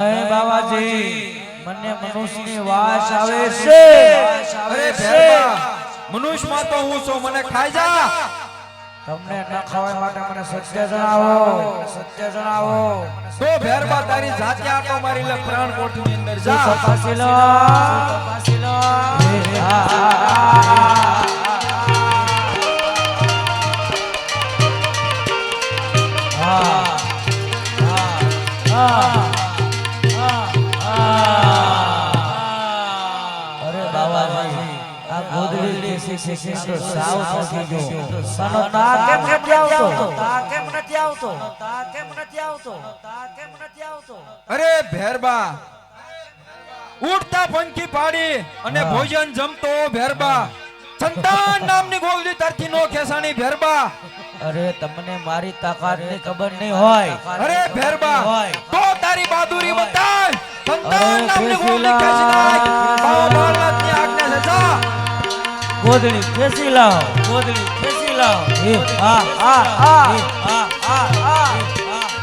બાબાજી મને મનુષ્યની વાસ આવે છે. અરે ભેરબા, મનુષ્યમાં તો હું છું, મને ખાઈ જા. તમને ન ખવાય માટે મને સત્ય જણાવો. તો ભેરબા તારી જાતે આટો મારી લે પ્રાણ કોઠની અંદર જા. તપાસી લો. અરે બાબાજી આ ગોદડી શીખી સાવ થાકી ગયો. સાનો તા કેમ નથી આવતો? અરે ભેરબા, ઉડતા પંખી પાડી અને ભોજન જમતો ભેરબા, સંતાન નામની ગોવલી તરથી નો ખેસાણી ભેરબા. અરે તમને મારી તાકાતની ખબર નહીં હોય. અરે ભેરબા, તો તારી બહાદુરી બતાવ. સંતાન નામની ગોવલી ખેંચી નાખ. બાળનાથની આજ્ઞા છે, જા. ગોદડી ખેંચી લાવ.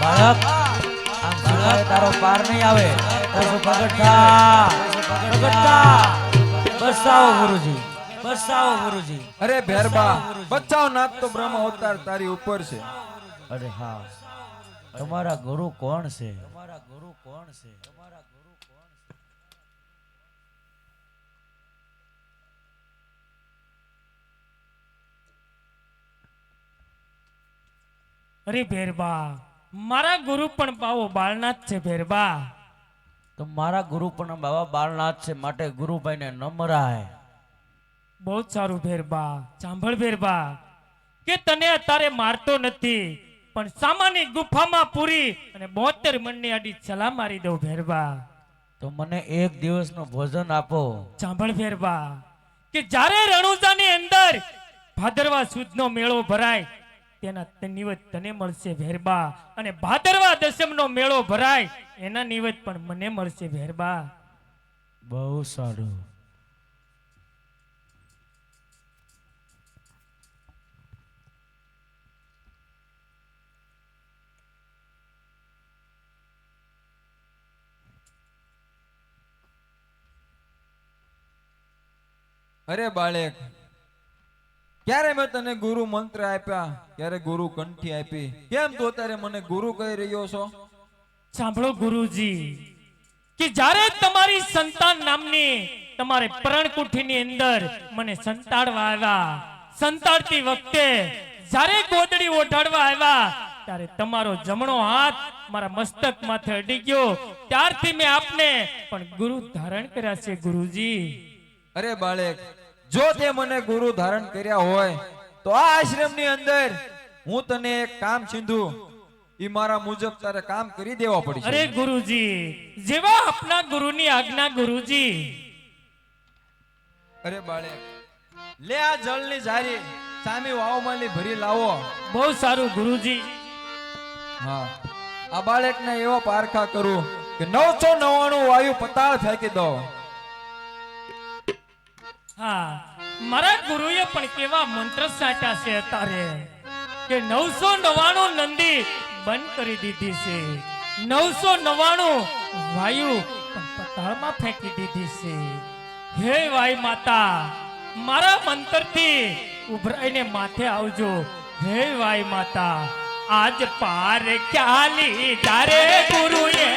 બાળક આમ સુનાય તારો પાર નહીં આવે. બસાવો ગુરુજી. અરે ભેરબા, બચાવ નાથ તો બ્રહ્મ અવતાર તારી ઉપર છે. અરે હા, તમારા ગુરુ કોણ છે? અરે ભેરબા, મારા ગુરુ પણ બાવો બાળનાથ છે ભેરબા. તો મારા ગુરુ પણ બાબા બાળનાથ છે, માટે ગુરુભાઈને ન મરાય. બહુ સારું ભેરબા. સાંભળ ભેરબા, કે તને અત્યારે મારતો નથી, પણ સામાની ગુફામાં પૂરી અને 72 મણની આડી છલા મારી દઉં ભેરબા. તો મને એક દિવસનું ભોજન આપો. સાંભળ ભેરબા, કે જ્યારે રણુજાની અંદર ભાદરવા સુદનો મેળો ભરાય તેના નિવેદ તને મળશે ભેરબા, અને ભાદરવા દશમનો મેળો ભરાય એના નિવેદ પણ મને મળશે ભેરબા. બહુ સારું. અરે બાળક, ક્યારે મેં તને ગુરુ મંત્ર આપ્યા, ક્યારે ગુરુ કંઠી આપી? કેમ તો તારે મને ગુરુ કહી રહ્યો છો? સાંભળો ગુરુજી, કે જ્યારે તમારી સંતાન નામની તમારે પરણકુઠીની અંદર મને સંતાડવા આવ્યા, સંતાડતી વખતે જ્યારે ગોદડી ઓઢાડવા આવ્યા ત્યારે તમારો જમણો હાથ મારા મસ્તક માથે અડી ગયો. ત્યારથી મેં આપને પણ ગુરુ ધારણ કર્યા છે ગુરુજી. અરે બાળક, જો તે મને ગુરુ ધારણ કર્યા હોય તો આ આશ્રમની અંદર હું તને એક કામ છીંધું, ઈ મારા મુજબ તારે કામ કરી દેવા પડશે. અરે ગુરુજી, જેવા આપના ગુરુની આજ્ઞા ગુરુજી. અરે બાળક, લે આ જળની જારી સામી વાવમાલી ભરી લાવો. બહુ સારું ગુરુજી. હા, આ બાળકને એવો પારખા કરું કે 999 વાયુ પતાળ ફેંકી દો. હા, મારા ગુરુએ પણ કેવા મંત્ર સાટ્યા છે અત્યારે, કે 999 નંદી બંધ કરી દીધી છે, 999 વાયુ પણ પતાળમાં ફેંકી દીધી છે. હે વાય માતા, મારા મંત્રથી ઉભરાઈને માથે આવજો. હે વાય માતા, આજ પાર ખ્યાલી તારે ગુરુએ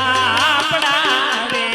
આપણા રે.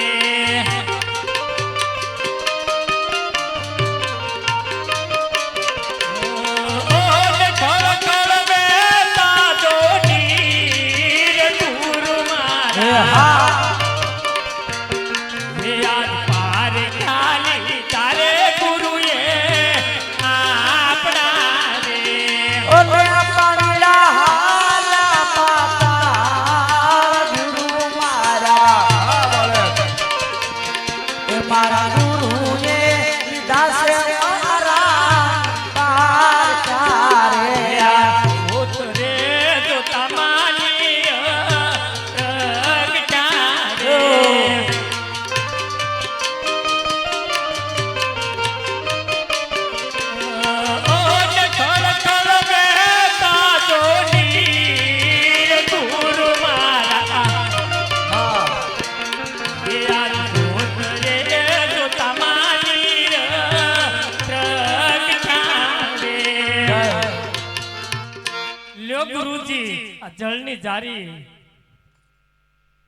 આ જળની જારી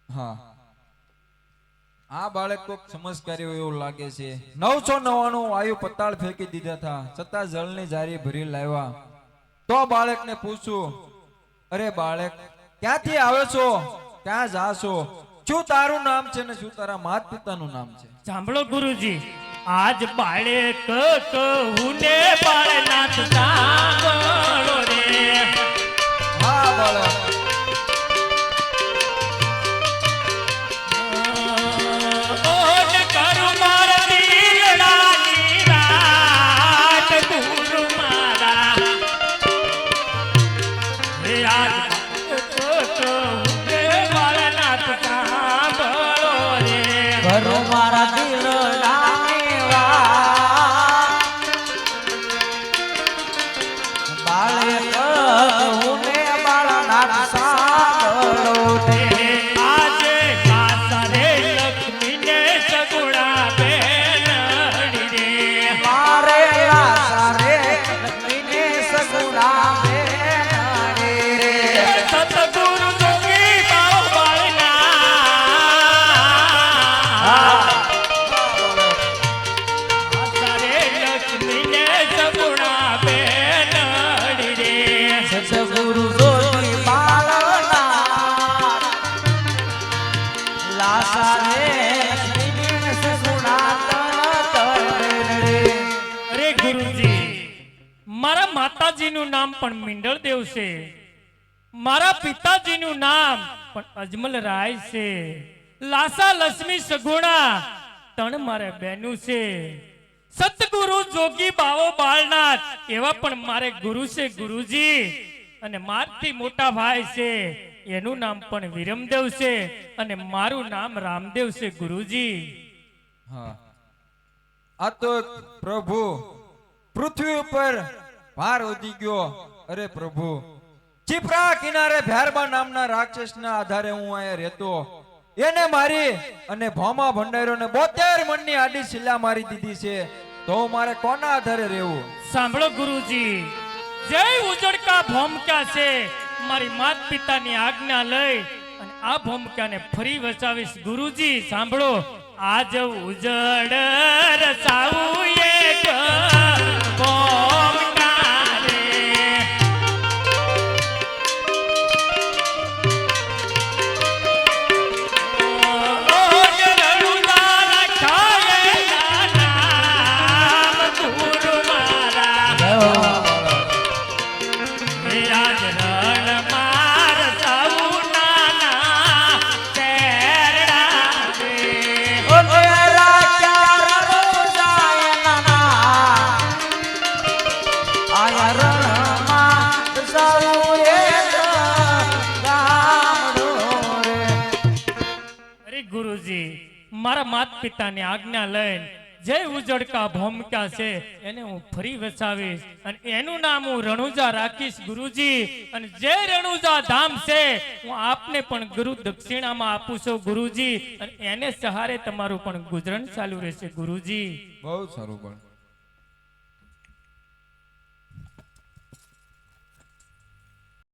હા આ બાળક કોક સમજકારી હોય એવું લાગે છે 999 વાયુ પતાળ ફેંકી દીધા હતા છતાં જળની જારી ભરી લાવ્યા તો બાળકને પૂછું અરે બાળક ક્યાંથી આવે છો ક્યાં જાશો શું તારું નામ છે ને શું તારા માતા પિતાનું નામ છે સાંભળો ગુરુજી આજ બાળક કહું ને બાળનાથ સાંભળો રે હા બાળક ઓન કરું માર દિલડાની રાત ગુરુ મારા હે આજ કહું ને બાળનાથ સાંભળો રે ઘરો મારા દિલ બાળે કહું ને બાળનાથ સાંભળો રે. આજે કાસા રે લક્ષ્મીને સગુણા બેનડી રે મારે લાસા રે લક્ષ્મીને સગુણા બેનડી રે. સતગુરુ જોગી બાવ બાળના કાસા રે લક્ષ્મીને સગુણા બેનડી રે સતગુરુ જોગી બાળના લાસા રે લક્ષ્મીને સગુણા તન રે. અરે ગુરુજી મારા માતાજીનું નામ પણ મિંડળ દેવ છે મારા પિતાજીનું નામ પણ અજમલ રાય છે લાસા લક્ષ્મી સગુણા તણ મારે બેનું છે સતગુરુ જોગી બાવો બાળનાથ એવા પણ મારે ગુરુ છે ગુરુજી અને મારથી મોટા ભાઈ છે એનું નામ પણ વિરમદેવ છે અને મારું નામ રામદેવ છે ગુરુજી હા આ તો પ્રભુ પૃથ્વી ઉપર ભાર વધી ગયો અરે પ્રભુ ચીપરા કિનારે ભેરબા નામના રાક્ષસના આધારે હું અહીંયા રહેતો એને મારી અને ભોમા ભંડારીઓને 72 મણની આડી શિલા મારી દીધી છે તો મારે કોના આધારે રહેવું સાંભળો ગુરુજી જય ઉજળકા ભોમકા છે મારી માત પિતાની આજ્ઞા લઈ અને આ ભોમકાને ફરી વસાવીશ ગુરુજી સાંભળો આજ ઉજળ રસાવું એક ભોમકા રે મારા માત પિતાની આજ્ઞા લઈને જય ઉજળકા ભોમકા છે એને હું ફરી વસાવીશ અને એનું નામ હું રણુજા રાખીશ ગુરુજી અને જે રણુજા ધામ છે હું આપને પણ ગુરુ દક્ષિણામાં આપું છું ગુરુજી અને એને સહારે તમારું પણ ગુજરાન ચાલુ રહેશે ગુરુજી બહુ સારું પણ